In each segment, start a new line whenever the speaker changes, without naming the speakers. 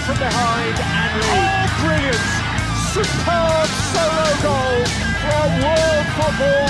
from behind and lead. Oh, brilliant! Superb solo goal from World Football.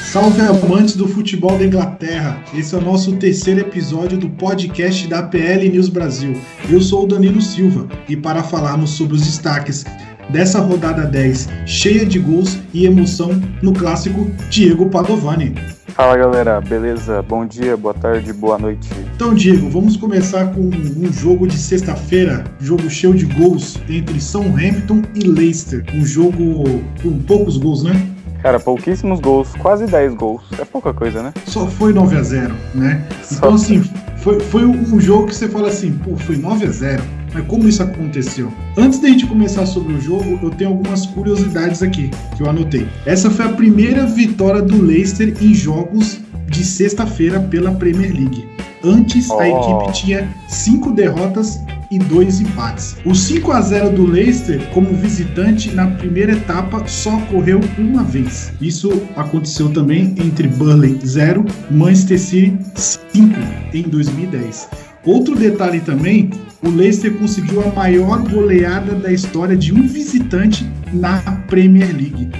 Salve amantes do futebol da Inglaterra, esse é o nosso terceiro episódio do podcast da PL News Brasil. Eu sou o Danilo Silva e para falarmos sobre os destaques dessa rodada 10, cheia de gols e emoção no clássico Diego Padovani.
Fala galera, beleza? Bom dia, boa tarde, boa noite.
Então Diego, vamos começar com um jogo de sexta-feira, jogo cheio de gols entre Southampton e Leicester. Um jogo com poucos gols, né?
Cara, pouquíssimos gols, quase 10 gols, é pouca coisa, né?
Só foi 9-0, né? Então assim, foi um jogo que você fala assim, pô, foi 9-0, mas como isso aconteceu? Antes da gente começar sobre o jogo, eu tenho algumas curiosidades aqui, que eu anotei. Essa foi a primeira vitória do Leicester em jogos de sexta-feira pela Premier League. Antes, a equipe tinha 5 derrotas e 2 empates. O 5-0 do Leicester como visitante na primeira etapa só ocorreu uma vez. Isso aconteceu também entre Burnley 0, Manchester City 5 em 2010. Outro detalhe também, o Leicester conseguiu a maior goleada da história de um visitante na Premier League.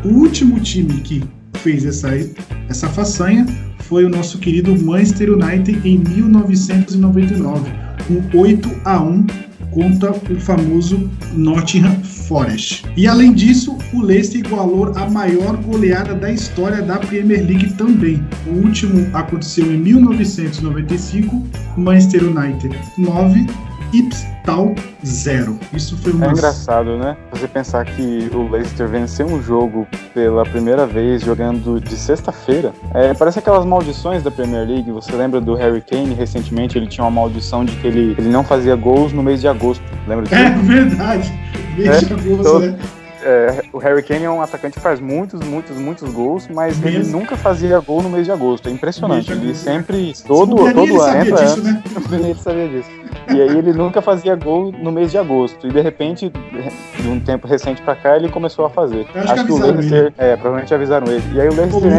O último time que fez essa façanha foi o nosso querido Manchester United em 1999, um 8-1 contra o famoso Nottingham Forest. E além disso, o Leicester igualou a maior goleada da história da Premier League também. O último aconteceu em 1995, Manchester United 9, Ipswich Town 0. Isso foi
É engraçado, né? Você pensar que o Leicester venceu um jogo pela primeira vez jogando de sexta-feira. Parece aquelas maldições da Premier League. Você lembra do Harry Kane? Recentemente ele tinha uma maldição de que ele não fazia gols no mês de agosto. Lembra disso?
É verdade. Mês de agosto, né?
O Harry Kane é um atacante que faz muitos gols, mas ele nunca fazia gol no mês de agosto. É impressionante. Ele sempre, todo ano entra antes. Né? Ele sabia disso. E aí ele nunca fazia gol no mês de agosto. E de repente, de um tempo recente pra cá, ele começou a fazer.
Acho que
o Leicester, provavelmente avisaram ele. E aí o Leicester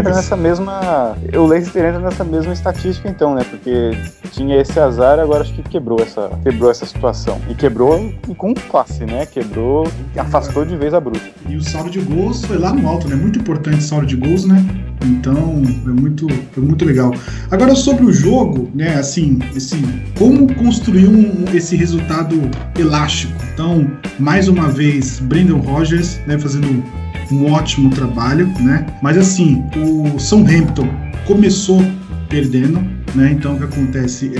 entra nessa mesma estatística então, né? Porque tinha esse azar, agora acho que quebrou essa situação. E quebrou com classe, né? Quebrou, afastou de vez a bruxa.
E o saldo de gols foi lá no alto, né? Muito importante o saldo de gols, né? Então, foi muito legal. Agora, sobre o jogo, né? Assim, como construir esse resultado elástico. Então, mais uma vez, Brendan Rodgers, né? Fazendo um ótimo trabalho, né? Mas, assim, o Southampton começou perdendo, né? Então, o que acontece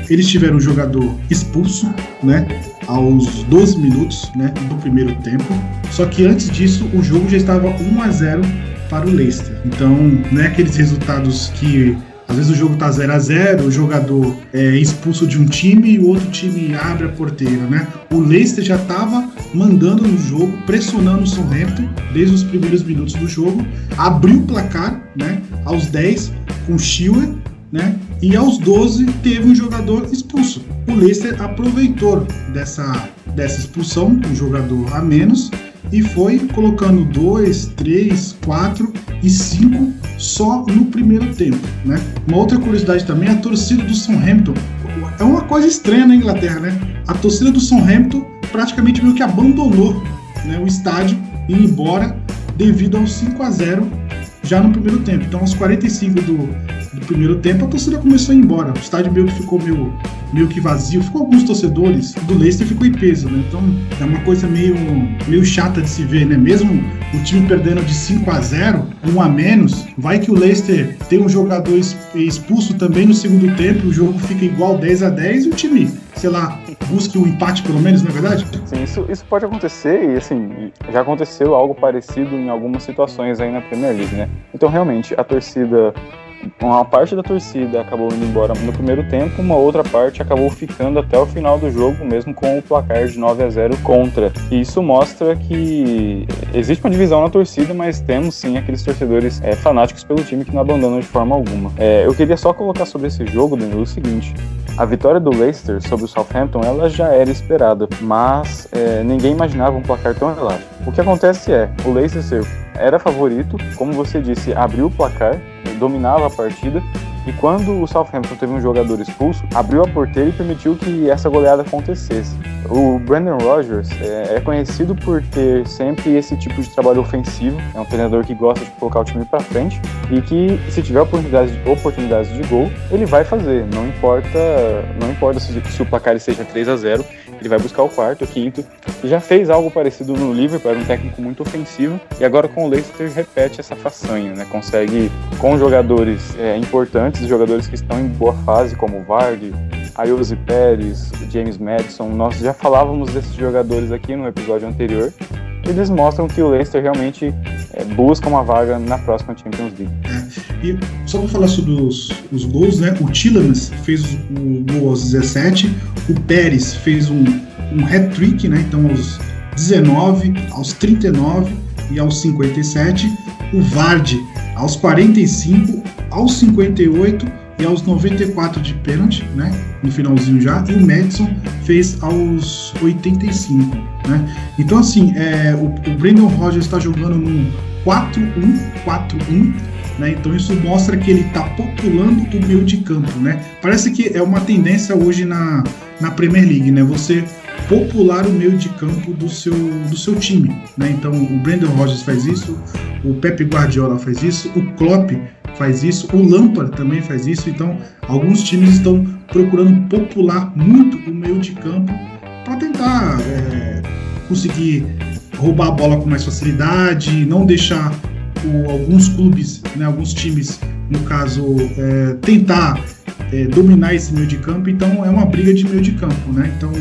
eles tiveram um jogador expulso, né? Aos 12 minutos, né, do primeiro tempo. Só que antes disso, o jogo já estava 1-0 para o Leicester. Então, não é aqueles resultados que às vezes o jogo está 0-0, o jogador é expulso de um time e o outro time abre a porteira, né? O Leicester já estava mandando no jogo, pressionando o Southampton desde os primeiros minutos do jogo, abriu o placar, né, aos 10 com Chilwell, né? E aos 12 teve um jogador expulso. O Leicester aproveitou dessa expulsão, um jogador a menos, e foi colocando 2, 3, 4 e 5 só no primeiro tempo, né? Uma outra curiosidade também, a torcida do Southampton. É uma coisa estranha na Inglaterra, né? A torcida do Southampton praticamente meio que abandonou, né, o estádio e ir embora devido ao 5-0 já no primeiro tempo. Então, aos 45 do primeiro tempo, a torcida começou a ir embora. O estádio meio que ficou meio que vazio. Ficou alguns torcedores do Leicester, ficou em peso, né? Então, é uma coisa meio chata de se ver, né? Mesmo o time perdendo de 5-0, 1 a menos, vai que o Leicester tem um jogador expulso também no segundo tempo, o jogo fica igual 10-10 e o time, sei lá, busque um empate pelo menos, não é verdade?
Sim, isso pode acontecer e assim, já aconteceu algo parecido em algumas situações aí na Premier League, né? Então realmente a torcida, uma parte da torcida acabou indo embora no primeiro tempo, uma outra parte acabou ficando até o final do jogo, mesmo com o placar de 9-0 contra. E isso mostra que existe uma divisão na torcida, mas temos sim aqueles torcedores fanáticos pelo time que não abandonam de forma alguma. Eu queria só colocar sobre esse jogo, Danilo, o seguinte: a vitória do Leicester sobre o Southampton, ela já era esperada, mas ninguém imaginava um placar tão elástico. O que acontece o Leicester era favorito, como você disse, abriu o placar, dominava a partida, E quando o Southampton teve um jogador expulso, abriu a porteira e permitiu que essa goleada acontecesse. O Brendan Rodgers é conhecido por ter sempre esse tipo de trabalho ofensivo. É um treinador que gosta de colocar o time para frente e que, se tiver oportunidades de gol, ele vai fazer. Não importa se o placar seja 3-0, ele vai buscar o quarto, o quinto. E já fez algo parecido no Liverpool, era um técnico muito ofensivo. E agora com o Leicester repete essa façanha, né? Consegue, com jogadores importantes, jogadores que estão em boa fase, como o Vardy, Ayoze Pérez, James Maddison. Nós já falávamos desses jogadores aqui no episódio anterior. Eles mostram que o Leicester realmente busca uma vaga na próxima Champions League.
E só para falar sobre os gols, né? O Tielemans fez o gol aos 17, o Pérez fez um hat-trick, né? Então aos 19, aos 39 e aos 57, o Vardy aos 45, aos 58 e aos 94 de pênalti, né? No finalzinho já, e o Maddison fez aos 85, né? Então assim, o Brendan Rodgers está jogando num 4-1-4-1, né? Então isso mostra que ele está populando o meio de campo, né? Parece que é uma tendência hoje na Premier League, né? Você popular o meio de campo do seu time, né? Então o Brendan Rodgers faz isso, o Pep Guardiola faz isso, o Klopp faz isso, o Lampard também faz isso. Então alguns times estão procurando popular muito o meio de campo para tentar conseguir roubar a bola com mais facilidade, não deixar alguns clubes, né, alguns times, no caso, tentar dominar esse meio de campo. Então é uma briga de meio de campo, né? Então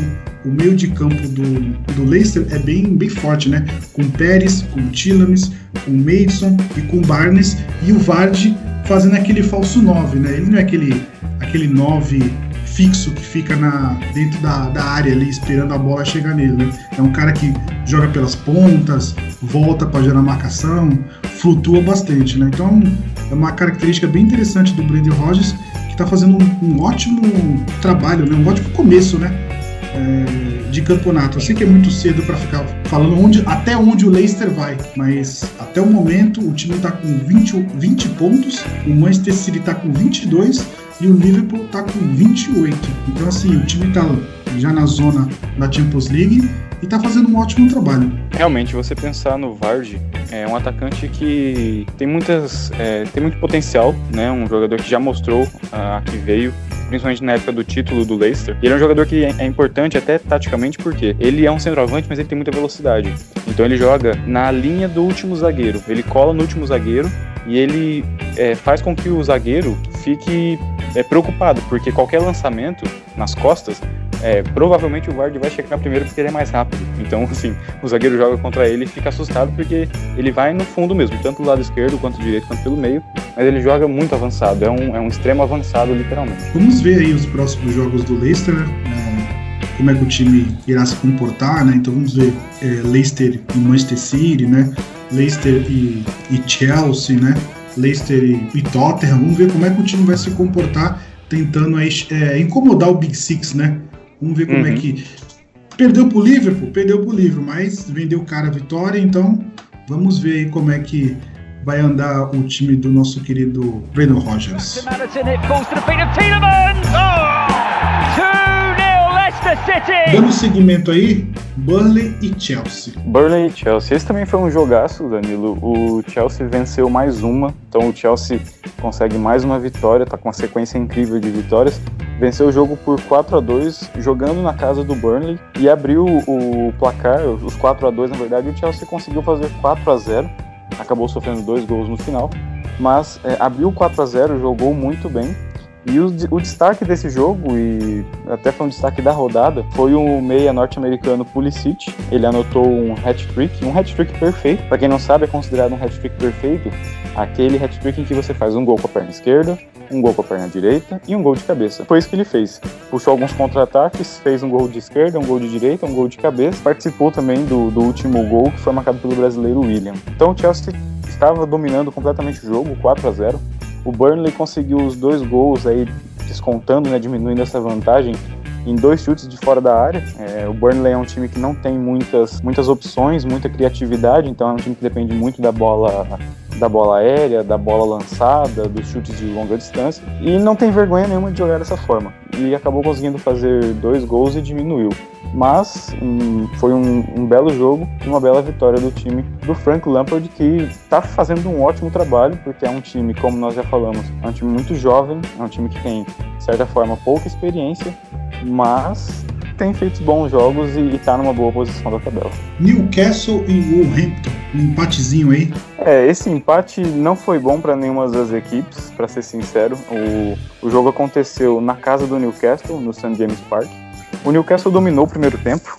o meio de campo do Leicester é bem forte, né? Com o Pérez, com o Tielemans, com o Maddison e com o Barnes, e o Vardy fazendo aquele falso 9, né? Ele não é aquele 9 fixo que fica dentro da área ali esperando a bola chegar nele, né? É um cara que joga pelas pontas, volta para gerar marcação, flutua bastante, né? Então é uma característica bem interessante do Brendan Rodgers, que está fazendo um ótimo trabalho, né? Um ótimo começo, né? De campeonato. Eu sei que é muito cedo para ficar falando até onde o Leicester vai, mas até o momento o time está com 20 pontos, o Manchester City está com 22 e o Liverpool está com 28. Então assim, o time está já na zona da Champions League e está fazendo um ótimo trabalho.
Realmente, você pensar no Vardy, é um atacante que tem muito potencial, né? Um jogador que já mostrou que veio, principalmente na época do título do Leicester. E ele é um jogador que é importante até taticamente, porque ele é um centroavante, mas ele tem muita velocidade. Então ele joga na linha do último zagueiro. Ele cola no último zagueiro e ele faz com que o zagueiro fique preocupado, porque qualquer lançamento nas costas, provavelmente o Vardy vai chegar primeiro porque ele é mais rápido. Então, assim, o zagueiro joga contra ele e fica assustado porque ele vai no fundo mesmo, tanto do lado esquerdo quanto do direito, quanto pelo meio, mas ele joga muito avançado, é um extremo avançado, literalmente.
Vamos ver aí os próximos jogos do Leicester, como é que o time irá se comportar, né? Então vamos ver Leicester e Manchester City, né? Leicester e Chelsea, né? Leicester e Tottenham. Vamos ver como é que o time vai se comportar tentando incomodar o Big Six, né? Vamos ver como é que... Perdeu pro Liverpool, mas vendeu cara a vitória, então vamos ver aí como é que vai andar o time do nosso querido Brendan Rodgers. Dando seguimento aí, Burnley e Chelsea.
Esse também foi um jogaço, Danilo. O Chelsea venceu mais uma, então o Chelsea consegue mais uma vitória, tá com uma sequência incrível de vitórias. Venceu o jogo por 4-2, jogando na casa do Burnley, e abriu o placar, os 4-2 na verdade, e o Chelsea conseguiu fazer 4-0, acabou sofrendo 2 gols no final, mas abriu 4-0, jogou muito bem. E o destaque desse jogo, e até foi um destaque da rodada, foi o meia norte-americano Pulisic. Ele anotou um hat-trick perfeito. Para quem não sabe, é considerado um hat-trick perfeito aquele hat-trick em que você faz um gol com a perna esquerda, um gol com a perna direita e um gol de cabeça. Foi isso que ele fez. Puxou alguns contra-ataques, fez um gol de esquerda, um gol de direita, um gol de cabeça. Participou também do último gol, que foi marcado pelo brasileiro William. Então o Chelsea estava dominando completamente o jogo, 4-0. O Burnley conseguiu os 2 gols aí, descontando, né, diminuindo essa vantagem em 2 chutes de fora da área. O Burnley é um time que não tem muitas opções, muita criatividade, então é um time que depende muito da bola aérea, da bola lançada, dos chutes de longa distância, e não tem vergonha nenhuma de jogar dessa forma. E acabou conseguindo fazer 2 gols e diminuiu. Mas foi um belo jogo e uma bela vitória do time do Frank Lampard, que está fazendo um ótimo trabalho, porque é um time, como nós já falamos, é um time muito jovem, é um time que tem, de certa forma, pouca experiência, mas tem feito bons jogos e está numa boa posição da tabela.
Newcastle e Wolverhampton, um empatezinho aí.
Esse empate não foi bom para nenhuma das equipes, para ser sincero. O jogo aconteceu na casa do Newcastle, no St. James Park. O Newcastle dominou o primeiro tempo,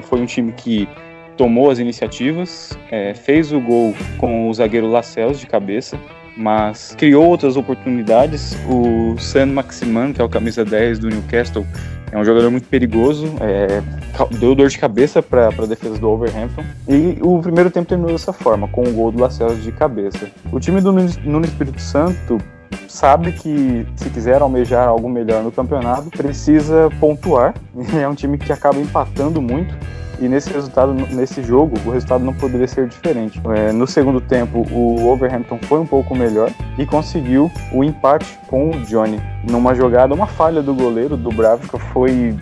foi um time que tomou as iniciativas, fez o gol com o zagueiro Lascelles de cabeça, mas criou outras oportunidades. O Saint-Maximin, que é o camisa 10 do Newcastle, é um jogador muito perigoso, deu dor de cabeça para a defesa do Wolverhampton, e o primeiro tempo terminou dessa forma, com o gol do Lascelles de cabeça. O time do Nuno Espírito Santo sabe que, se quiser almejar algo melhor no campeonato, precisa pontuar. É um time que acaba empatando muito, e nesse jogo, o resultado não poderia ser diferente. No segundo tempo, o Wolverhampton foi um pouco melhor e conseguiu o empate com o Johnny. Numa jogada, uma falha do goleiro do Bravka, foi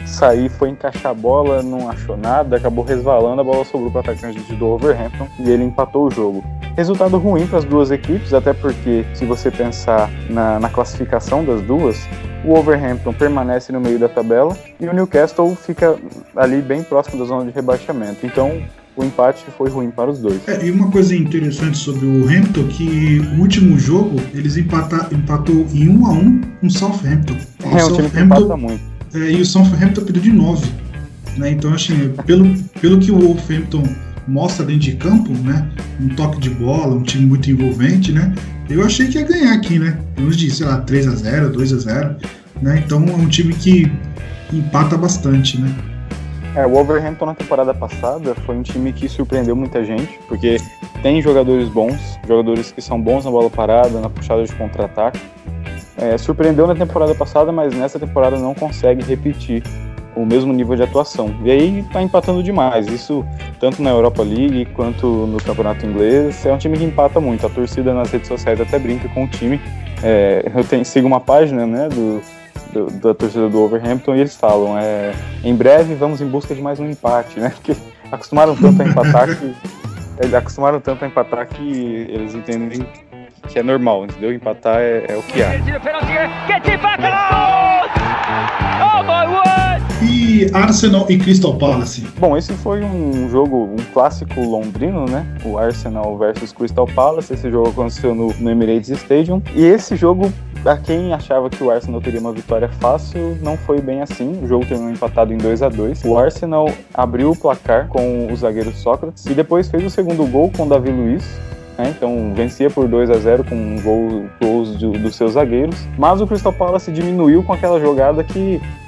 encaixar a bola, não achou nada, acabou resvalando, a bola sobrou para o atacante do Wolverhampton e ele empatou o jogo. Resultado ruim para as duas equipes, até porque, se você pensar na classificação das duas, o Wolverhampton permanece no meio da tabela e o Newcastle fica ali bem próximo da zona de rebaixamento. Então, o empate foi ruim para os dois.
E uma coisa interessante sobre o Wolverhampton, que o último jogo eles empatou em 1-1 com o Southampton.
Um time que empata muito.
E o Southampton perdeu de 9. Né? Então, assim, pelo que o Wolverhampton mostra dentro de campo, né? Um toque de bola, um time muito envolvente, né? Eu achei que ia ganhar aqui, né? Uns de, 3-0, 2-0, né? Então é um time que empata bastante, né?
O Wolverhampton na temporada passada foi um time que surpreendeu muita gente, porque tem jogadores bons, jogadores que são bons na bola parada, na puxada de contra-ataque. Surpreendeu na temporada passada, mas nessa temporada não consegue repetir o mesmo nível de atuação. E aí tá empatando demais. Isso tanto na Europa League quanto no campeonato inglês. É um time que empata muito. A torcida nas redes sociais até brinca com o time. Eu sigo uma página, né, da torcida do Wolverhampton, e eles falam, em breve vamos em busca de mais um empate, né? Porque acostumaram tanto a empatar que eles entendem que é normal, entendeu? Empatar é o que há.
E Arsenal e Crystal Palace?
Bom, esse foi um jogo, um clássico londrino, né? O Arsenal versus Crystal Palace. Esse jogo aconteceu no Emirates Stadium. E esse jogo, a quem achava que o Arsenal teria uma vitória fácil, não foi bem assim. O jogo terminou empatado em 2-2. O Arsenal abriu o placar com o zagueiro Sócrates e depois fez o segundo gol com o Davi Luiz. Então vencia por 2-0 com gols dos seus zagueiros, mas o Crystal Palace diminuiu com aquela jogada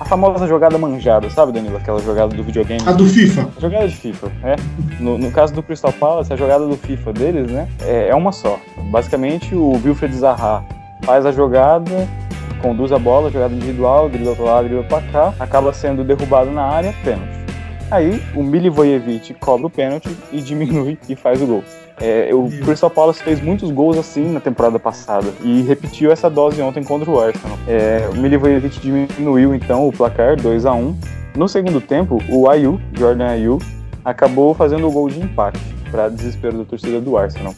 a famosa jogada manjada, sabe, Danilo? Aquela jogada do videogame.
A do FIFA.
A jogada de FIFA, no caso do Crystal Palace, a jogada do FIFA deles, né, é uma só. Basicamente, o Wilfried Zaha faz a jogada, conduz a bola, jogada individual, dribla pra lá, dribla pra cá, acaba sendo derrubado na área, pênalti. Aí o Milivojevic cobra o pênalti e diminui e faz o gol. O Crystal Palace fez muitos gols assim na temporada passada e repetiu essa dose ontem contra o Arsenal. O Milivojevic diminuiu então o placar 2-1. No segundo tempo, o Jordan Ayew, acabou fazendo o gol de empate, para desespero da torcida do Arsenal.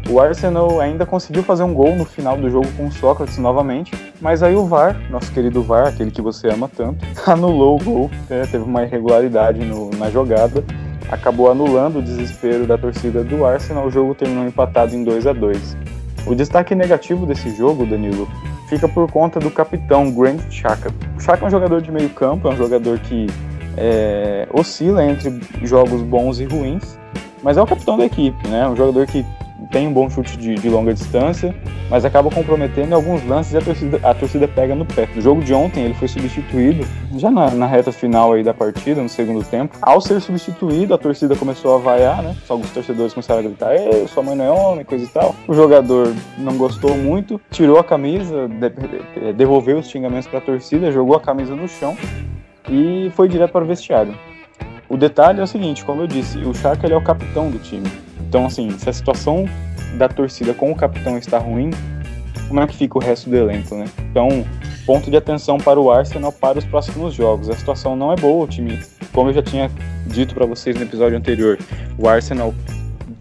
O Arsenal ainda conseguiu fazer um gol no final do jogo com o Sócrates novamente, mas aí o VAR, nosso querido VAR, aquele que você ama tanto, anulou o gol, teve uma irregularidade na jogada, acabou anulando o desespero da torcida do Arsenal. O jogo terminou empatado em 2-2. O destaque negativo desse jogo, Danilo, fica por conta do capitão Granit Xhaka. O Xhaka é um jogador de meio campo, é um jogador que oscila entre jogos bons e ruins, mas é o capitão da equipe, né? Um jogador que tem um bom chute de longa distância, mas acaba comprometendo em alguns lances e a torcida pega no pé. No jogo de ontem ele foi substituído, já na reta final aí da partida, no segundo tempo. Ao ser substituído, a torcida começou a vaiar, né? Alguns torcedores começaram a gritar, sua mãe não é homem, coisa e tal. O jogador não gostou muito, tirou a camisa, devolveu os xingamentos para a torcida, jogou a camisa no chão e foi direto para o vestiário. O detalhe é o seguinte, como eu disse, o Xhaka ele é o capitão do time. Então, assim, se a situação da torcida com o capitão está ruim, como é que fica o resto do elenco, né? Então, ponto de atenção para o Arsenal para os próximos jogos. A situação não é boa, o time, como eu já tinha dito para vocês no episódio anterior, o Arsenal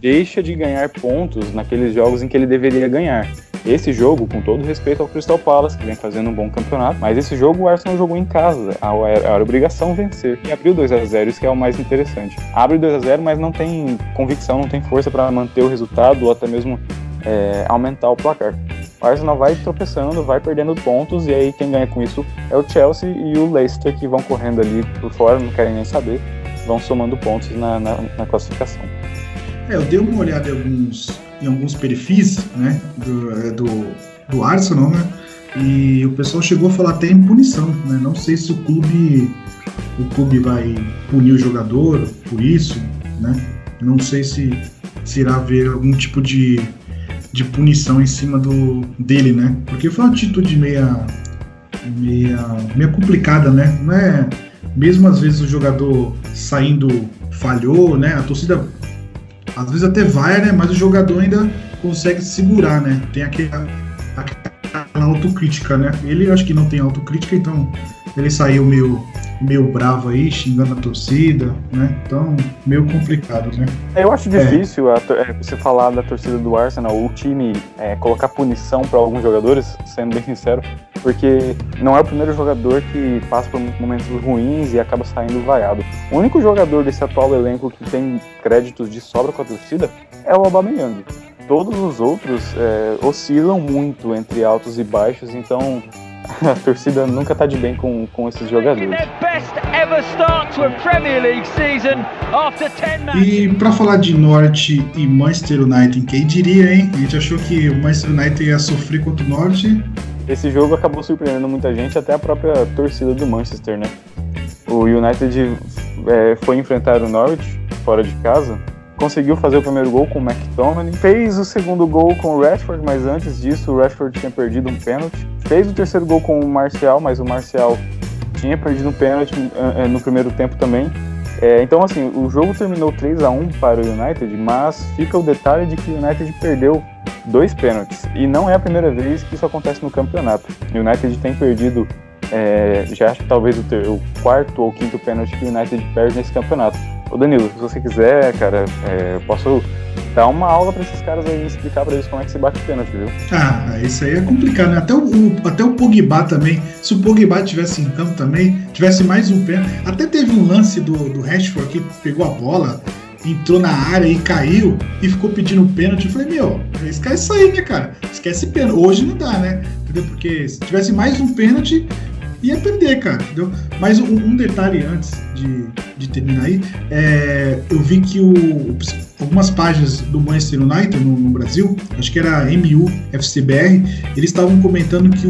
deixa de ganhar pontos naqueles jogos em que ele deveria ganhar. Esse jogo, com todo respeito ao Crystal Palace, que vem fazendo um bom campeonato, mas esse jogo o Arsenal jogou em casa, era obrigação vencer. E abriu 2-0, isso que é o mais interessante. Abre 2-0, mas não tem convicção, não tem força para manter o resultado ou até mesmo aumentar o placar. O Arsenal vai tropeçando, vai perdendo pontos, e aí quem ganha com isso é o Chelsea e o Leicester, que vão correndo ali por fora, não querem nem saber, vão somando pontos na classificação.
Eu dei uma olhada em alguns perfis, né, do Arsenal, né, e o pessoal chegou a falar até em punição, né, não sei se o clube vai punir o jogador por isso, né, não sei se irá haver algum tipo de punição em cima dele, né, porque foi uma atitude meia complicada, né, não é, mesmo às vezes o jogador saindo falhou, né, a torcida às vezes até vai, né? Mas o jogador ainda consegue segurar, né? Tem aquela autocrítica, né? Ele acho que não tem autocrítica, então ele saiu meio bravo aí, xingando a torcida, né? Então, meio complicado, né?
Eu acho difícil você falar da torcida do Arsenal, o time colocar punição para alguns jogadores, sendo bem sincero, porque não é o primeiro jogador que passa por momentos ruins e acaba saindo vaiado. O único jogador desse atual elenco que tem créditos de sobra com a torcida é o Aubameyang. Todos os outros oscilam muito entre altos e baixos, então a torcida nunca tá de bem com esses jogadores.
E pra falar de Norte e Manchester United, quem diria, hein? A gente achou que o Manchester United ia sofrer contra o Norte.
Esse jogo acabou surpreendendo muita gente, até a própria torcida do Manchester, né? O United foi enfrentar o Norwich fora de casa, conseguiu fazer o primeiro gol com o McTominay, fez o segundo gol com o Rashford, mas antes disso o Rashford tinha perdido um pênalti, fez o terceiro gol com o Martial, mas o Martial tinha perdido um pênalti no primeiro tempo também. Então, assim, o jogo terminou 3-1 para o United, mas fica o detalhe de que o United perdeu 2 pênaltis, e não é a primeira vez que isso acontece no campeonato. O United tem perdido, já acho que talvez o quarto ou quinto pênalti que o United perde nesse campeonato. Ô Danilo, se você quiser, cara, eu posso dar uma aula pra esses caras aí, explicar pra eles como é que se bate o pênalti, viu?
Isso aí é complicado, né? Até o Pogba também, se o Pogba tivesse em campo também, tivesse mais um pênalti. Até teve um lance do Rashford que pegou a bola, entrou na área e caiu e ficou pedindo pênalti. Eu falei, esquece isso aí, né, cara? Esquece pênalti. Hoje não dá, né? Entendeu? Porque se tivesse mais um pênalti, ia perder, cara, entendeu? Mas um detalhe antes de terminar aí, eu vi que algumas páginas do Manchester United no Brasil, acho que era MUFCBR, eles estavam comentando que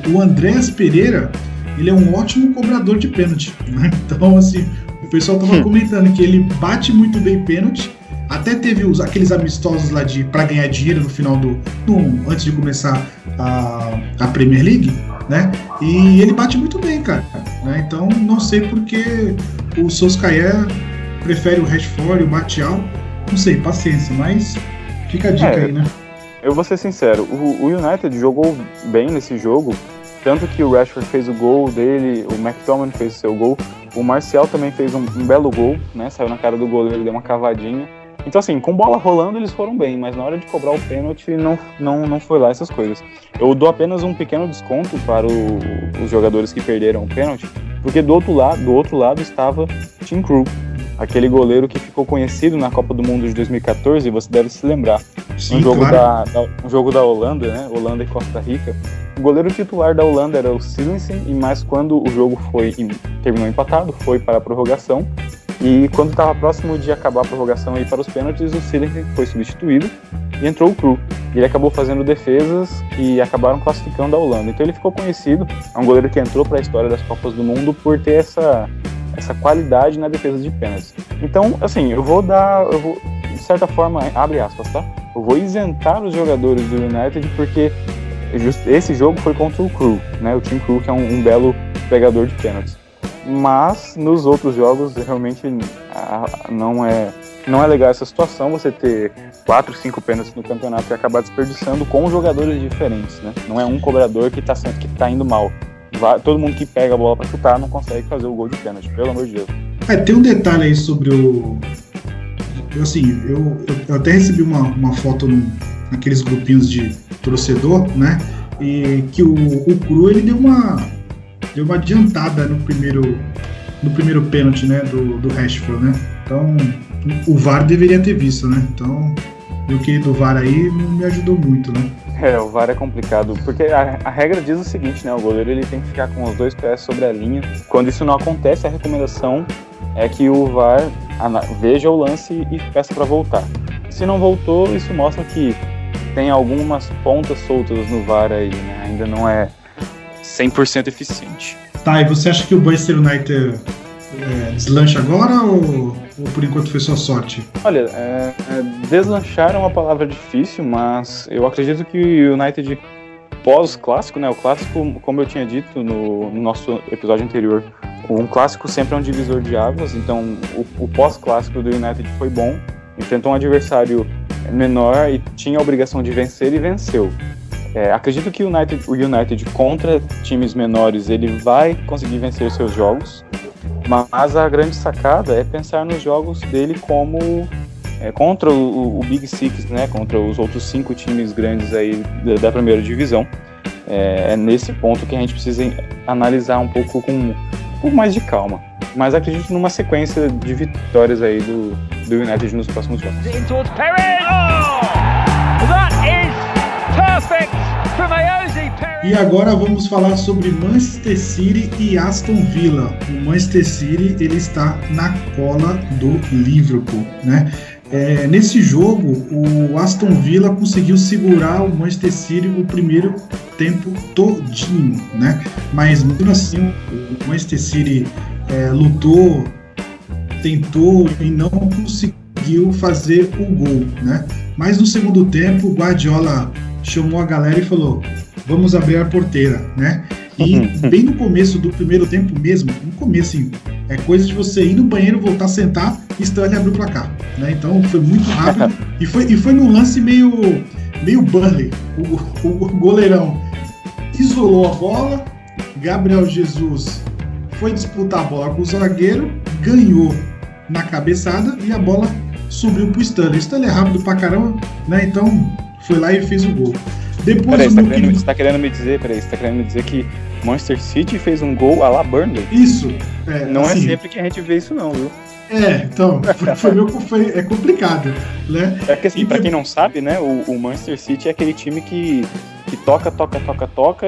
o Andreas Pereira, ele é um ótimo cobrador de pênalti, né? Então, assim, o pessoal estava comentando que ele bate muito bem pênalti, até teve aqueles amistosos lá para ganhar dinheiro no final antes de começar a Premier League, né? E ele bate muito bem, cara, né? Então não sei porque o Solskjaer prefere o Rashford e o Martial, não sei, paciência, mas fica a dica aí, né?
Eu vou ser sincero, o United jogou bem nesse jogo, tanto que o Rashford fez o gol dele, o McTominay fez o seu gol, o Martial também fez um belo gol, né? Saiu na cara do goleiro, deu uma cavadinha. Então, assim, com bola rolando eles foram bem, mas na hora de cobrar o pênalti não foi lá essas coisas. Eu dou apenas um pequeno desconto para os jogadores que perderam o pênalti, porque do outro lado estava Tim Krul, aquele goleiro que ficou conhecido na Copa do Mundo de 2014, você deve se lembrar.
Sim,
Um jogo da Holanda, né? Holanda e Costa Rica. O goleiro titular da Holanda era o Silensen, mas quando o jogo terminou empatado, foi para a prorrogação. E quando estava próximo de acabar a prorrogação e ir para os pênaltis, o Silensen foi substituído e entrou o Krul. Ele acabou fazendo defesas e acabaram classificando a Holanda. Então ele ficou conhecido, é um goleiro que entrou para a história das Copas do Mundo por ter essa qualidade na defesa de pênaltis. Então, assim, eu vou, de certa forma, abre aspas, tá? Eu vou isentar os jogadores do United porque esse jogo foi contra o Krul, né? O Tim Krul, que é um belo pegador de pênaltis. mas nos outros jogos realmente não é legal essa situação, você ter 4, 5 pênaltis no campeonato e acabar desperdiçando com jogadores diferentes, né? Não é um cobrador que tá indo mal. Todo mundo que pega a bola para chutar não consegue fazer o gol de pênalti, pelo amor de Deus.
Tem um detalhe aí sobre o... Assim, eu até recebi uma foto naqueles grupinhos de torcedor, né? E que o Cru, ele deu uma adiantada no primeiro pênalti, né? Do Rashford, né? Então, o VAR deveria ter visto, né? Então, meu querido VAR aí não me ajudou muito, né?
O VAR é complicado, porque a regra diz o seguinte, né? O goleiro ele tem que ficar com os 2 pés sobre a linha. Quando isso não acontece, a recomendação é que o VAR veja o lance e peça para voltar. Se não voltou, isso mostra que tem algumas pontas soltas no VAR aí, né? Ainda não é 100% eficiente.
Tá, e você acha que o Manchester United deslancha agora ou por enquanto foi só sorte?
Olha, deslanchar é uma palavra difícil, mas eu acredito que o United pós-clássico, né? O clássico, como eu tinha dito no nosso episódio anterior, um clássico sempre é um divisor de águas, então o pós-clássico do United foi bom, enfrentou um adversário menor e tinha a obrigação de vencer e venceu. Acredito que o United contra times menores ele vai conseguir vencer seus jogos, mas a grande sacada é pensar nos jogos dele como contra o Big Six, né, contra os outros 5 times grandes aí da primeira divisão. É nesse ponto que a gente precisa analisar um pouco com um pouco mais de calma, mas acredito numa sequência de vitórias aí do United nos próximos jogos.
E agora vamos falar sobre Manchester City e Aston Villa. O Manchester City ele está na cola do Liverpool, né? Nesse jogo, o Aston Villa conseguiu segurar o Manchester City o primeiro tempo todinho, né? Mas mesmo assim, o Manchester City lutou, tentou e não conseguiu fazer o gol, né? Mas no segundo tempo, o Guardiola chamou a galera e falou: vamos abrir a porteira, né? E bem no começo do primeiro tempo mesmo, no começo, assim, é coisa de você ir no banheiro, voltar a sentar e Stanley abriu o placar, né? Então foi muito rápido e foi num lance meio Burnley. O goleirão isolou a bola, Gabriel Jesus foi disputar a bola com o zagueiro, ganhou na cabeçada e a bola subiu pro Stanley. Stanley é rápido pra caramba, né? Então foi lá e fez o gol. Depois
você tá querendo me dizer que Manchester City fez um gol à la Burnley?
Isso.
Não assim, é sempre que a gente vê isso não, viu?
Então, é complicado, né?
Porque assim, pra quem não sabe, né, o Manchester City é aquele time que toca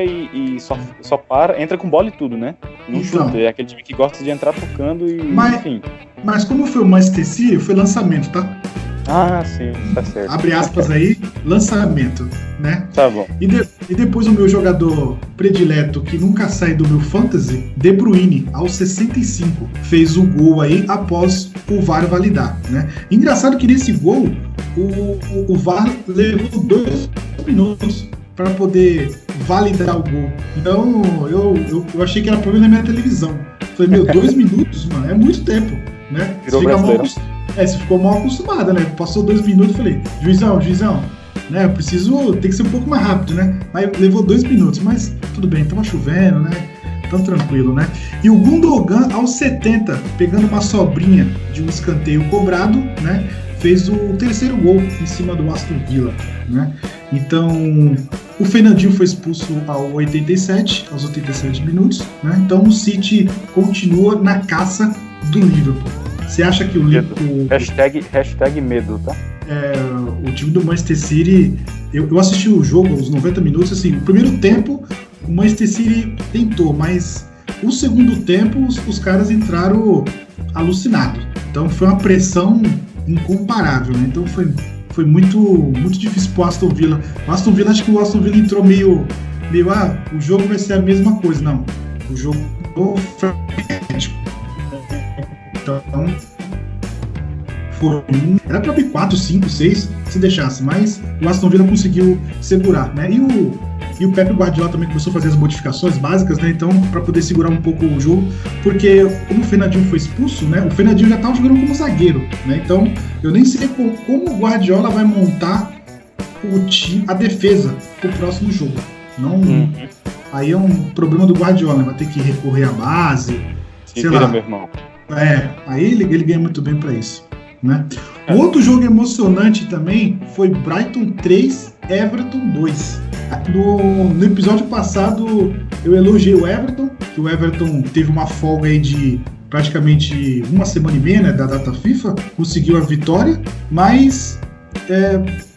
e só para, entra com bola e tudo, né? Não chuta, é aquele time que gosta de entrar tocando e enfim.
Mas como foi o Manchester City, foi lançamento, tá?
Ah, sim, tá certo.
Abre aspas aí, lançamento, né?
Tá bom.
E depois o meu jogador predileto, que nunca sai do meu fantasy, De Bruyne, aos 65, fez o gol aí após o VAR validar, né? Engraçado que nesse gol, o VAR levou 2 minutos para poder validar o gol. Então, eu achei que era problema na minha televisão. Falei, 2 minutos, mano, é muito tempo, né? Você ficou mal acostumada, né? Passou 2 minutos e falei, juizão, né? Tem que ser um pouco mais rápido, né? Mas levou 2 minutos, mas tudo bem, tava chovendo, né? Tão tranquilo, né? E o Gundogan, aos 70, pegando uma sobrinha de um escanteio cobrado, né? Fez o terceiro gol em cima do Aston Villa, né? Então, o Fernandinho foi expulso aos 87 minutos, né? Então o City continua na caça do Liverpool. Você acha que o Liverpool...
Hashtag medo, tá?
O time do Manchester City... Eu assisti o jogo, os 90 minutos, assim, o primeiro tempo o Manchester City tentou, mas o segundo tempo os caras entraram alucinados. Então foi uma pressão incomparável, né? Então foi muito, muito difícil pro Aston Villa. Acho que o Aston Villa entrou meio o jogo vai ser a mesma coisa. Não, o jogo frenético. Então, era pra abrir 4, 5, 6 se deixasse, mas o Aston Villa conseguiu segurar, né? E E o Pep Guardiola também começou a fazer as modificações básicas, né? Então, para poder segurar um pouco o jogo, porque como o Fernandinho foi expulso, né? O Fernandinho já estava jogando como zagueiro, né? Então, eu nem sei como o Guardiola vai montar a defesa pro próximo jogo. Não, aí é um problema do Guardiola, né? Vai ter que recorrer à base, sei lá.
Meu irmão.
Aí ele ganha muito bem para isso, né? O outro jogo emocionante também foi Brighton 3, Everton 2. No episódio passado eu elogiei o Everton, que o Everton teve uma folga aí de praticamente uma semana e meia, né, da data FIFA, conseguiu a vitória, mas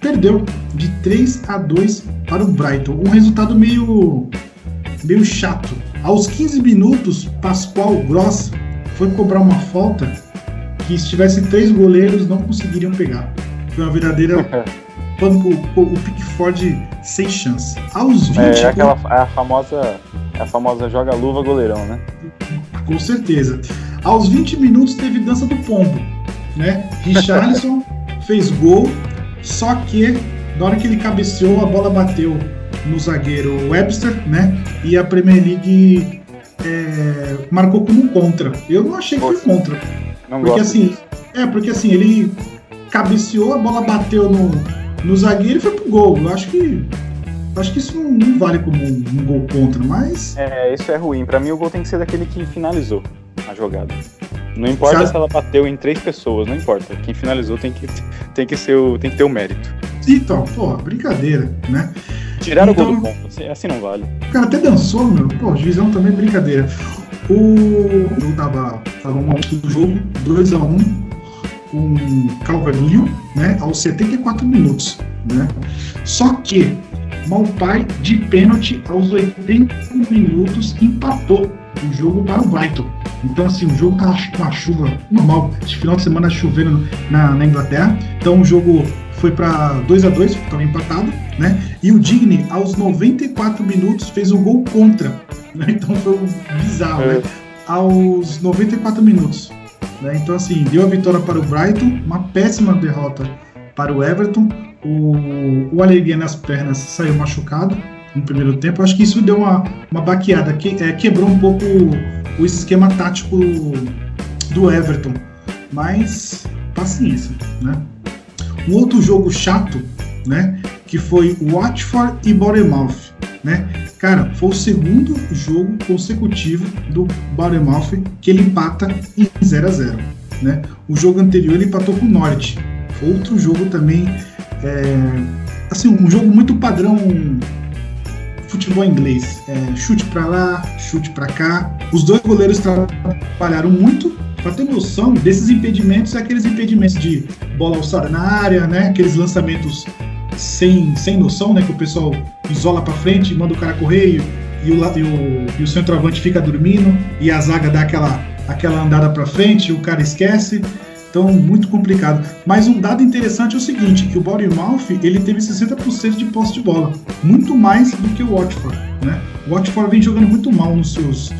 perdeu de 3-2 para o Brighton. Um resultado meio chato. Aos 15 minutos, Pascoal Gross foi cobrar uma falta que se tivesse 3 goleiros não conseguiriam pegar. Foi uma verdadeira o Pickford sem chance. Aos 20
a famosa joga-luva goleirão, né?
Com certeza. Aos 20 minutos teve dança do pombo, né? Richarlison fez gol, só que na hora que ele cabeceou, a bola bateu no zagueiro Webster, né? E a Premier League marcou como contra. Eu não achei que foi contra.
Não
porque
gosto
assim,
disso.
Porque assim, ele cabeceou, a bola bateu no zagueiro e foi pro gol. Eu acho que isso não vale como um gol contra, mas...
Isso é ruim. Pra mim, o gol tem que ser daquele que finalizou a jogada. Não importa se ela bateu em 3 pessoas, não importa. Quem finalizou tem que ter o mérito.
Então, brincadeira, né?
Tiraram o gol do ponto, assim não vale.
O cara até dançou, meu. O juizão também é brincadeira. Eu tava no jogo 2-1 com Calvert-Lewin, né, aos 74 minutos, né? Só que Maupay de pênalti aos 80 minutos empatou o jogo para o Brighton. Então assim, o jogo tava com a chuva normal, esse final de semana chovendo na Inglaterra. Então o jogo foi para 2-2, estava empatado, né? E o Digne aos 94 minutos fez um gol contra, né? Então foi bizarro, né? Aos 94 minutos. Né? Então, assim, deu a vitória para o Brighton, uma péssima derrota para o Everton. O Alegria nas pernas saiu machucado no primeiro tempo. Acho que isso deu uma baqueada, quebrou um pouco o esquema tático do Everton. Mas, paciência, né? Um outro jogo chato, né? Que foi Watford e Bournemouth, né? Cara, foi o segundo jogo consecutivo do Bournemouth que ele empata em 0-0, né? O jogo anterior ele empatou com o Norwich. Foi outro jogo também, assim, um jogo muito padrão futebol inglês. Chute pra lá, chute pra cá. Os dois goleiros trabalharam muito. Pra ter noção desses impedimentos, aqueles impedimentos de bola alçada na área, né? Aqueles lançamentos sem noção, né? Que o pessoal isola pra frente, manda o cara correr e o centroavante fica dormindo e a zaga dá aquela andada pra frente e o cara esquece. Então, muito complicado. Mas um dado interessante é o seguinte, que o Bournemouth, ele teve 60% de posse de bola. Muito mais do que o Watford, né? O Watford vem jogando muito mal nos seus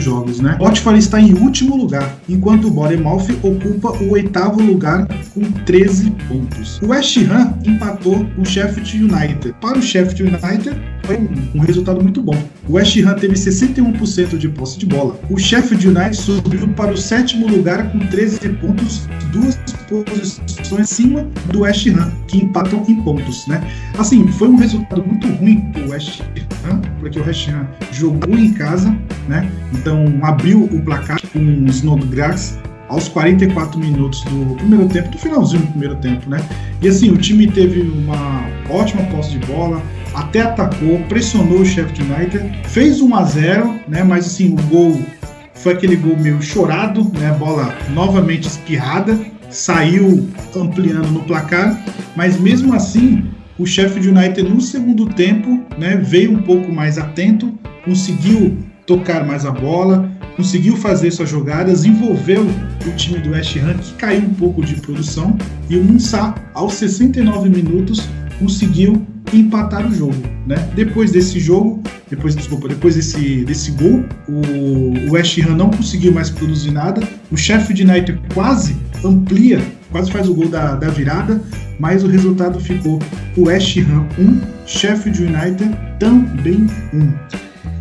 jogos, né? O Watford está em último lugar, enquanto o Bournemouth ocupa o 8º lugar com 13 pontos. O West Ham empatou o Sheffield United. Para o Sheffield United, foi um resultado muito bom. O West Ham teve 61% de posse de bola. O Sheffield United subiu para o 7º lugar com 13 pontos, 2 posições acima do West Ham, que empatam em pontos, né? Assim, foi um resultado muito ruim para o West Ham, porque o West Ham jogou em casa, né? Então abriu o placar com o Snodgrass aos 44 minutos do primeiro tempo, do finalzinho do primeiro tempo, né? E assim, o time teve uma ótima posse de bola, até atacou, pressionou o Sheffield United, fez 1-0, né? Mas assim, o gol foi aquele gol meio chorado, né? A bola novamente espirrada, saiu ampliando no placar, mas mesmo assim, o Sheffield United no segundo tempo, né, veio um pouco mais atento, conseguiu tocar mais a bola, conseguiu fazer suas jogadas, envolveu o time do West Ham, que caiu um pouco de produção, e o Moussa, aos 69 minutos, conseguiu empatar o jogo, né? Depois desse gol, o West Ham não conseguiu mais produzir nada, o Sheffield United quase amplia quase faz o gol da virada, mas o resultado ficou West Ham 1, Sheffield United também 1.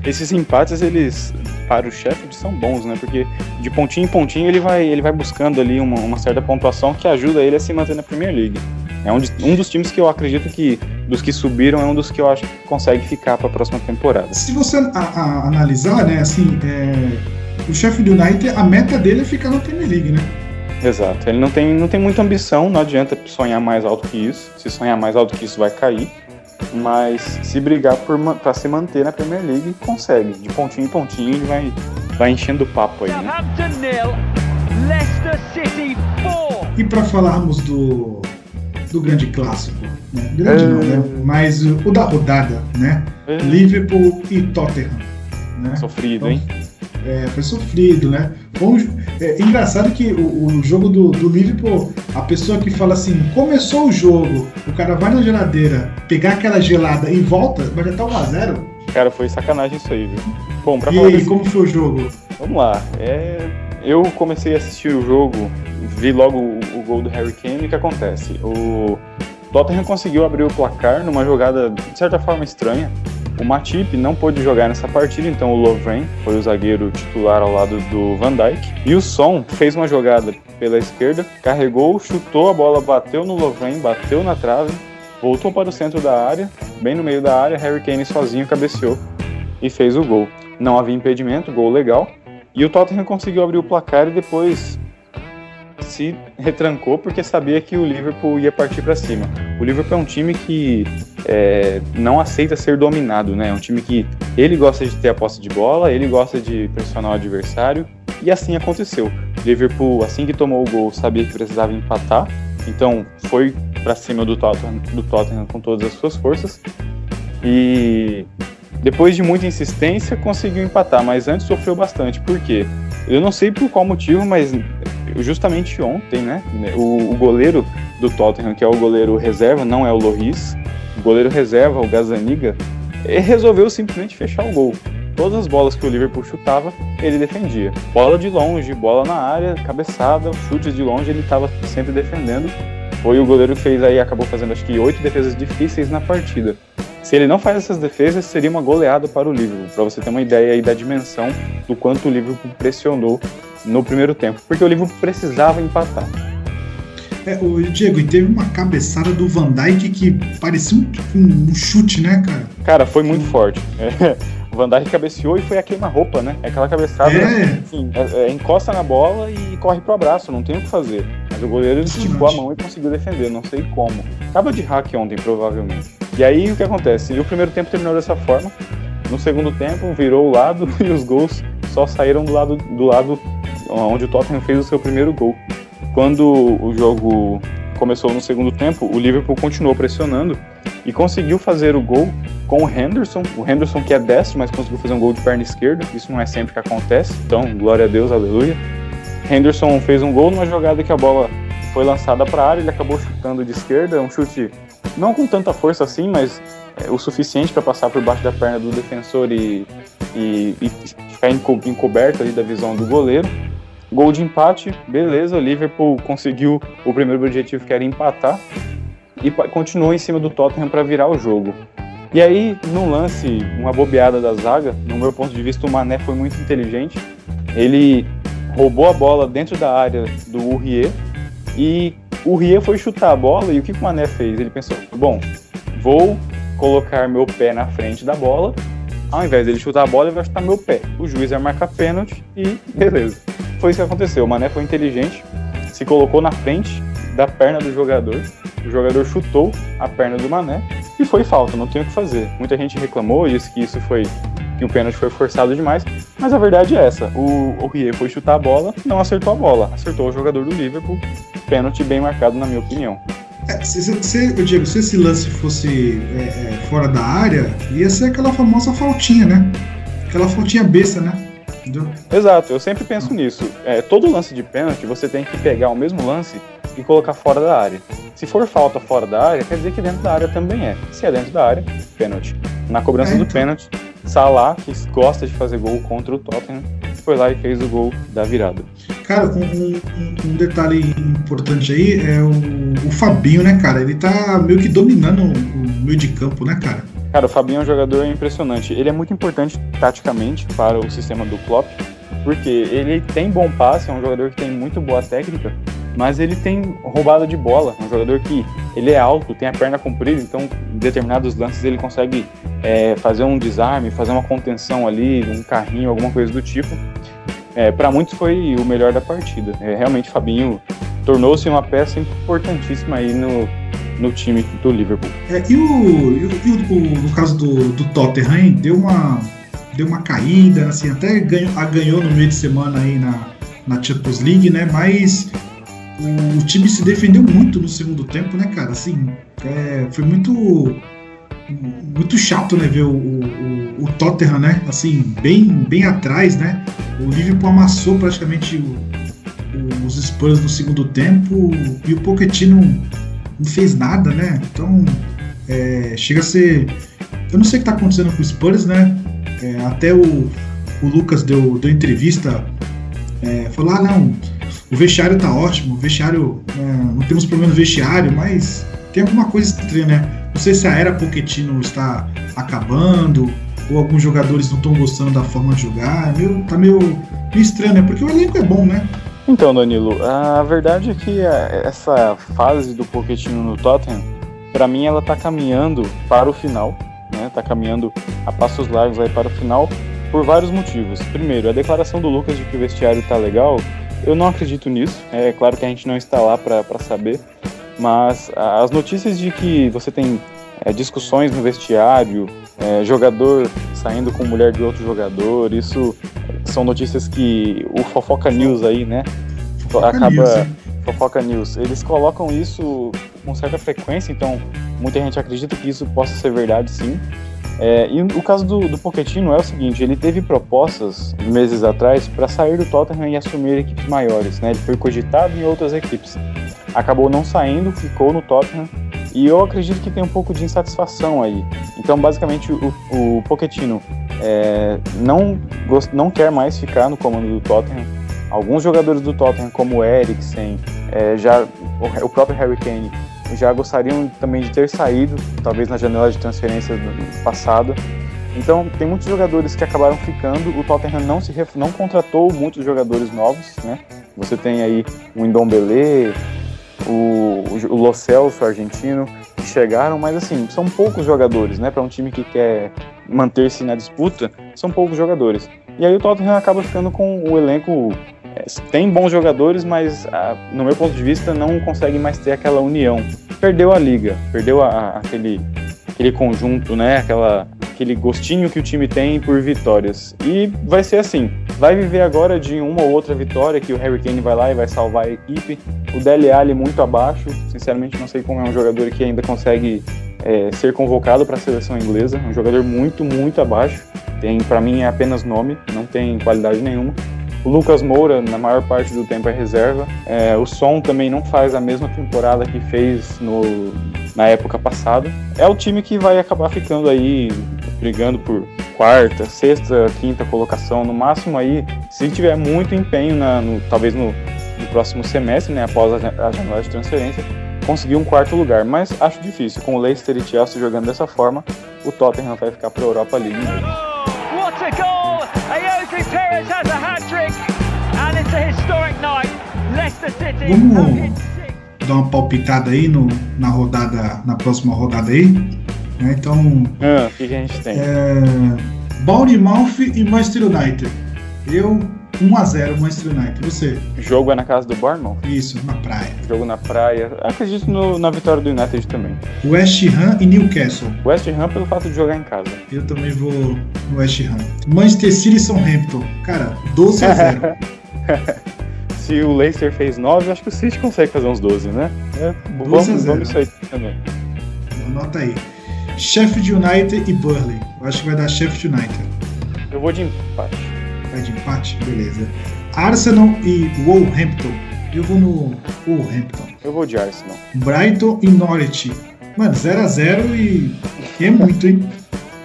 Esses empates, eles, para o Sheffield, são bons, né? Porque de pontinho em pontinho ele vai buscando ali uma certa pontuação que ajuda ele a se manter na Premier League. É um dos times que eu acredito que, dos que subiram, é um dos que eu acho que consegue ficar para a próxima temporada.
Se você analisar, né, assim, o Sheffield United, a meta dele é ficar na Premier League, né?
Exato, ele não tem muita ambição, não adianta sonhar mais alto que isso. Se sonhar mais alto que isso, vai cair. Mas se brigar para se manter na Premier League, consegue. De pontinho em pontinho, ele vai enchendo o papo aí, né?
E para falarmos do grande clássico, né? Grande não, né? Mas o da rodada, né? Liverpool e Tottenham, né?
Sofrido, hein?
Foi sofrido, né? Engraçado que o jogo do Liverpool, a pessoa que fala assim, começou o jogo, o cara vai na geladeira, pegar aquela gelada e volta, mas já tá 1-0.
Cara, foi sacanagem isso aí, viu? Bom,
e aí, como foi o jogo?
Vamos lá. Eu comecei a assistir o jogo, vi logo o gol do Harry Kane, e o que acontece? O Tottenham conseguiu abrir o placar numa jogada, de certa forma, estranha. O Matip não pôde jogar nessa partida, então o Lovren foi o zagueiro titular ao lado do Van Dijk. E o Son fez uma jogada pela esquerda, carregou, chutou, a bola bateu no Lovren, bateu na trave, voltou para o centro da área, bem no meio da área, Harry Kane sozinho cabeceou e fez o gol. Não havia impedimento, gol legal. E o Tottenham conseguiu abrir o placar e depois se retrancou porque sabia que o Liverpool ia partir para cima. O Liverpool é um time que não aceita ser dominado, né? É um time que ele gosta de ter a posse de bola, ele gosta de pressionar o adversário, e assim aconteceu. O Liverpool, assim que tomou o gol, sabia que precisava empatar, então foi para cima do Tottenham com todas as suas forças, e depois de muita insistência conseguiu empatar, mas antes sofreu bastante. Por quê? Eu não sei por qual motivo, mas justamente ontem, né, o goleiro do Tottenham, que é o goleiro reserva, não é o Lloris, o goleiro reserva, o Gazzaniga, resolveu simplesmente fechar o gol. Todas as bolas que o Liverpool chutava, ele defendia. Bola de longe, bola na área, cabeçada, chutes de longe, ele estava sempre defendendo. Foi o goleiro que fez aí, acabou fazendo acho que 8 defesas difíceis na partida. Se ele não faz essas defesas, seria uma goleada para o Liverpool, para você ter uma ideia aí da dimensão do quanto o Liverpool pressionou no primeiro tempo, porque o Liverpool precisava empatar.
O Diego, e teve uma cabeçada do Van Dijk que parecia um chute, né, cara?
Cara, foi muito forte. O Van Dijk cabeceou e foi a queima-roupa, né? Aquela cabeçada, assim, encosta na bola e corre pro abraço, não tem o que fazer. Mas o goleiro esticou a mão e conseguiu defender, não sei como. Tava de hack ontem, provavelmente. E aí, o que acontece? E o primeiro tempo terminou dessa forma. No segundo tempo, virou o lado e os gols só saíram do lado onde o Tottenham fez o seu primeiro gol. Quando o jogo começou no segundo tempo, o Liverpool continuou pressionando e conseguiu fazer o gol com o Henderson. O Henderson, que é destro, mas conseguiu fazer um gol de perna esquerda. Isso não é sempre que acontece, então glória a Deus, aleluia. Henderson fez um gol numa jogada que a bola foi lançada para a área, ele acabou chutando de esquerda, um chute não com tanta força assim, mas o suficiente para passar por baixo da perna do defensor e ficar encoberto ali da visão do goleiro. Gol de empate, beleza, o Liverpool conseguiu o primeiro objetivo, que era empatar, e continuou em cima do Tottenham para virar o jogo. E aí, num lance, uma bobeada da zaga, no meu ponto de vista, o Mané foi muito inteligente. Ele roubou a bola dentro da área do Aurier, e o Aurier foi chutar a bola, e o que o Mané fez? Ele pensou, bom, vou colocar meu pé na frente da bola, ao invés dele chutar a bola, ele vai chutar meu pé. O juiz vai marcar pênalti e beleza. Foi isso que aconteceu. O Mané foi inteligente, se colocou na frente da perna do jogador, o jogador chutou a perna do Mané e foi falta, não tem o que fazer. Muita gente reclamou, disse que o pênalti foi forçado demais, mas a verdade é essa. O Aurier foi chutar a bola, não acertou a bola, acertou o jogador do Liverpool, pênalti bem marcado na minha opinião.
Diego, se esse lance fosse fora da área, ia ser aquela famosa faltinha, né? Aquela faltinha besta, né? Entendeu?
Exato, eu sempre penso nisso. Todo lance de pênalti, você tem que pegar o mesmo lance e colocar fora da área. Se for falta fora da área, quer dizer que dentro da área também é. Se é dentro da área, pênalti. Na cobrança do pênalti, Salah, que gosta de fazer gol contra o Tottenham, foi lá e fez o gol da virada.
Cara, um detalhe importante aí é o Fabinho, né, cara? Ele tá meio que dominando o meio de campo, né, cara?
Cara, o Fabinho é um jogador impressionante. Ele é muito importante taticamente para o sistema do Klopp, porque ele tem bom passe, é um jogador que tem muito boa técnica, mas ele tem roubada de bola. É um jogador que ele é alto, tem a perna comprida, então em determinados lances ele consegue fazer um desarme, fazer uma contenção ali, um carrinho, alguma coisa do tipo. Para muitos foi o melhor da partida. Realmente o Fabinho tornou-se uma peça importantíssima aí no time do Liverpool.
No caso do Tottenham, hein, deu uma caída, assim, até ganhou no meio de semana aí na Champions League, né? Mas o time se defendeu muito no segundo tempo, né, cara? Assim, foi muito chato, né, ver o Tottenham, né? Assim, bem atrás, né? O Liverpool amassou praticamente os Spurs no segundo tempo e o Pochettino não fez nada, né? Então, chega a ser... Eu não sei o que tá acontecendo com o Spurs, né? Até o Lucas deu entrevista, falou, não, o vestiário tá ótimo, o vestiário, não temos problema no vestiário, mas tem alguma coisa estranha, né? Não sei se a era Pochettino está acabando, ou alguns jogadores não estão gostando da forma de jogar, tá meio estranho, né? Porque o elenco é bom, né?
Então, Danilo, a verdade é que essa fase do Pochettino no Tottenham, para mim, ela tá caminhando para o final, né? Tá caminhando a passos largos aí para o final, por vários motivos. Primeiro, a declaração do Lucas de que o vestiário tá legal, eu não acredito nisso. É claro que a gente não está lá para saber, mas as notícias de que você tem discussões no vestiário, jogador saindo com mulher de outro jogador, isso são notícias que o Fofoca News aí, né? Fofoca News, eles colocam isso com certa frequência, então muita gente acredita que isso possa ser verdade, sim. E o caso do Pochettino é o seguinte, ele teve propostas meses atrás para sair do Tottenham e assumir equipes maiores, né? Ele foi cogitado em outras equipes, acabou não saindo, ficou no Tottenham, e eu acredito que tem um pouco de insatisfação aí. Então, basicamente, o Pochettino não quer mais ficar no comando do Tottenham. Alguns jogadores do Tottenham, como o Eriksen, o próprio Harry Kane, já gostariam também de ter saído, talvez na janela de transferência passada. Então, tem muitos jogadores que acabaram ficando. O Tottenham não contratou muitos jogadores novos, né? Você tem aí o Ndombele, o Lo Celso, argentino, que chegaram, mas assim, são poucos jogadores, né? Para um time que quer manter-se na disputa, são poucos jogadores. E aí o Tottenham acaba ficando com o elenco... tem bons jogadores, mas no meu ponto de vista não consegue mais ter aquela união. Perdeu a liga, perdeu aquele conjunto, né? Aquele gostinho que o time tem por vitórias. E vai ser assim, vai viver agora de uma ou outra vitória que o Harry Kane vai lá e vai salvar a equipe. O Dele Alli muito abaixo, sinceramente não sei como é um jogador que ainda consegue ser convocado para a seleção inglesa. Um jogador muito, muito abaixo. Para mim é apenas nome, não tem qualidade nenhuma. O Lucas Moura, na maior parte do tempo, é reserva. O Son também não faz a mesma temporada que fez na época passada. É o time que vai acabar ficando aí, brigando por quarta, sexta, quinta colocação. No máximo aí, se tiver muito empenho, talvez no próximo semestre, né, após a janela de transferência, conseguir um quarto lugar. Mas acho difícil. Com o Leicester e Chelsea jogando dessa forma, o Tottenham vai ficar para a Europa League.
What a goal! Ayoze Perez has a hat-trick and it's a historic night. Leicester City.
Vamos dar uma palpitada aí na próxima rodada aí, né? Então,
o que a gente tem?
Bournemouth e Manchester United. 1-0 Manchester United. Você?
O jogo é na casa do Bournemouth?
Isso, na praia.
Jogo na praia. Acredito na vitória do United também.
West Ham e Newcastle.
West Ham pelo fato de jogar em casa.
Eu também vou no West Ham. Manchester City e Southampton. Cara, 12-0.
Se o Leicester fez 9, acho que o City consegue fazer uns 12, né? Vamos isso aí também.
Anota aí. Sheffield United e Burnley. Eu acho que vai dar Sheffield United.
Eu vou de empate.
Vai de empate? Beleza. Arsenal e Wolverhampton. Eu vou no Wolverhampton.
Eu vou de Arsenal.
Brighton e Norwich. Mano, 0-0 e é muito, hein?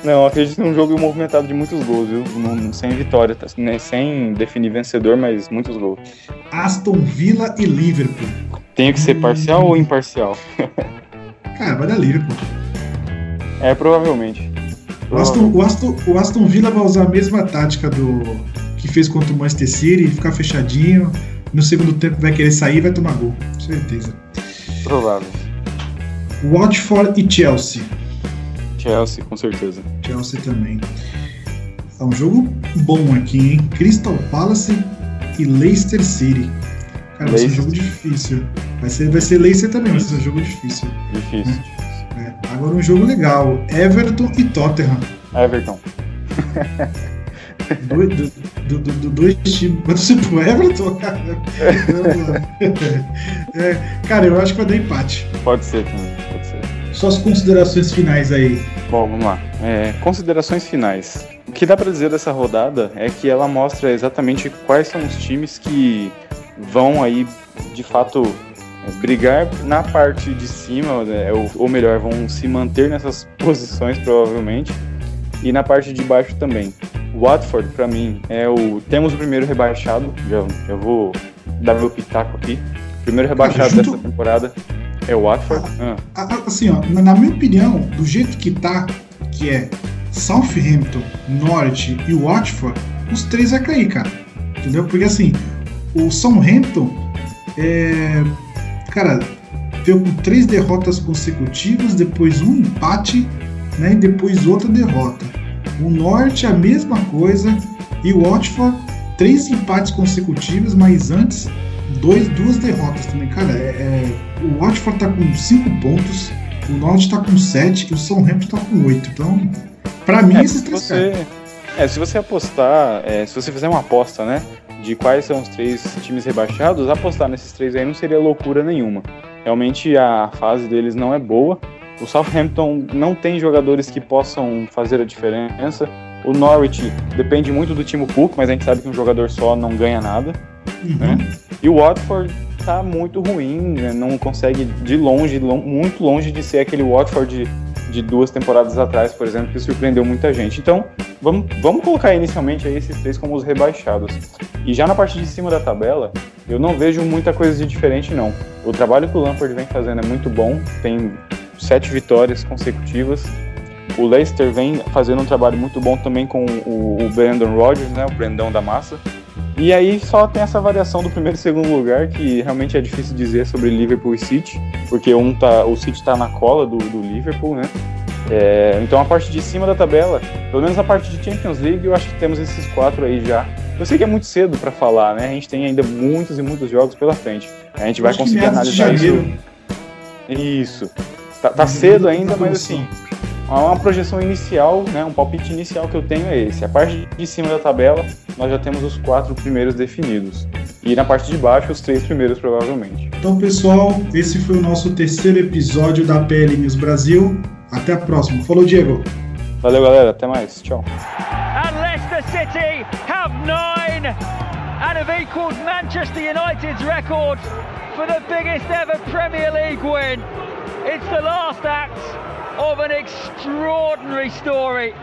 Não, acredito num jogo movimentado de muitos gols, viu? Sem vitória, né? Sem definir vencedor, mas muitos gols.
Aston Villa e Liverpool.
Tem que ser parcial ou imparcial?
Cara, vai dar Liverpool.
Provavelmente.
O Aston Villa vai usar a mesma tática que fez contra o Manchester City, ficar fechadinho. No segundo tempo vai querer sair e vai tomar gol. Certeza.
Provável.
Watford e Chelsea.
Chelsea, com certeza.
Chelsea também. É um jogo bom aqui, hein? Crystal Palace e Leicester City. Cara, vai ser um jogo difícil. Vai ser Leicester também, vai ser um jogo difícil.
Difícil.
Agora um jogo legal. Everton e Tottenham.
Everton.
Dois times. Mas você pro Everton, cara? Cara, eu acho que vai dar empate.
Pode ser também, pode ser.
Suas considerações finais aí.
Bom, vamos lá. Considerações finais. O que dá pra dizer dessa rodada é que ela mostra exatamente quais são os times que vão aí, de fato, brigar na parte de cima, ou melhor, vão se manter nessas posições, provavelmente, e na parte de baixo também. Watford, pra mim, temos o primeiro rebaixado, já vou dar meu pitaco aqui. O primeiro rebaixado dessa temporada é o Watford.
Assim, ó, na minha opinião, do jeito que tá, que é Southampton, Norwich e Watford, os três vai cair, cara. Entendeu? Porque assim, o Southampton cara, veio com 3 derrotas consecutivas, depois um empate, né, e depois outra derrota. O Norwich a mesma coisa, e o Watford 3 empates consecutivos, mas antes 2 derrotas também. Cara, o Watford tá com 5 pontos, o Norwich tá com 7 e o Southampton tá com 8. Então, pra mim, esses 3
se você apostar, se você fizer uma aposta, né, de quais são os 3 times rebaixados, apostar nesses 3 aí não seria loucura nenhuma. Realmente a fase deles não é boa. O Southampton não tem jogadores que possam fazer a diferença. O Norwich depende muito do Timo Pukki, mas a gente sabe que um jogador só não ganha nada. Né? E o Watford tá muito ruim, né? Não consegue muito longe de ser aquele Watford de 2 temporadas atrás, por exemplo, que surpreendeu muita gente. Então, vamos colocar inicialmente aí esses 3 como os rebaixados. E já na parte de cima da tabela, eu não vejo muita coisa de diferente, não. O trabalho que o Lampard vem fazendo é muito bom, tem 7 vitórias consecutivas. O Leicester vem fazendo um trabalho muito bom também com o Brendan Rodgers, né, o Brendão da massa. E aí só tem essa variação do primeiro e segundo lugar, que realmente é difícil dizer sobre Liverpool e City, porque o City tá na cola do Liverpool, né? Então a parte de cima da tabela, pelo menos a parte de Champions League, eu acho que temos esses 4 aí já. Eu sei que é muito cedo para falar, né? A gente tem ainda muitos e muitos jogos pela frente. A gente vai conseguir analisar isso. Isso. Tá cedo ainda, mas assim, uma projeção inicial, né, um palpite inicial que eu tenho é esse. A parte de cima da tabela, nós já temos os 4 primeiros definidos. E na parte de baixo, os 3 primeiros, provavelmente.
Então, pessoal, esse foi o nosso 3º episódio da PL News Brasil. Até a próxima. Falou, Diego.
Valeu, galera. Até mais. Tchau.
And Leicester City have 9 and have equalled Manchester United's record for the biggest ever Premier League win. It's the last act of an extraordinary story.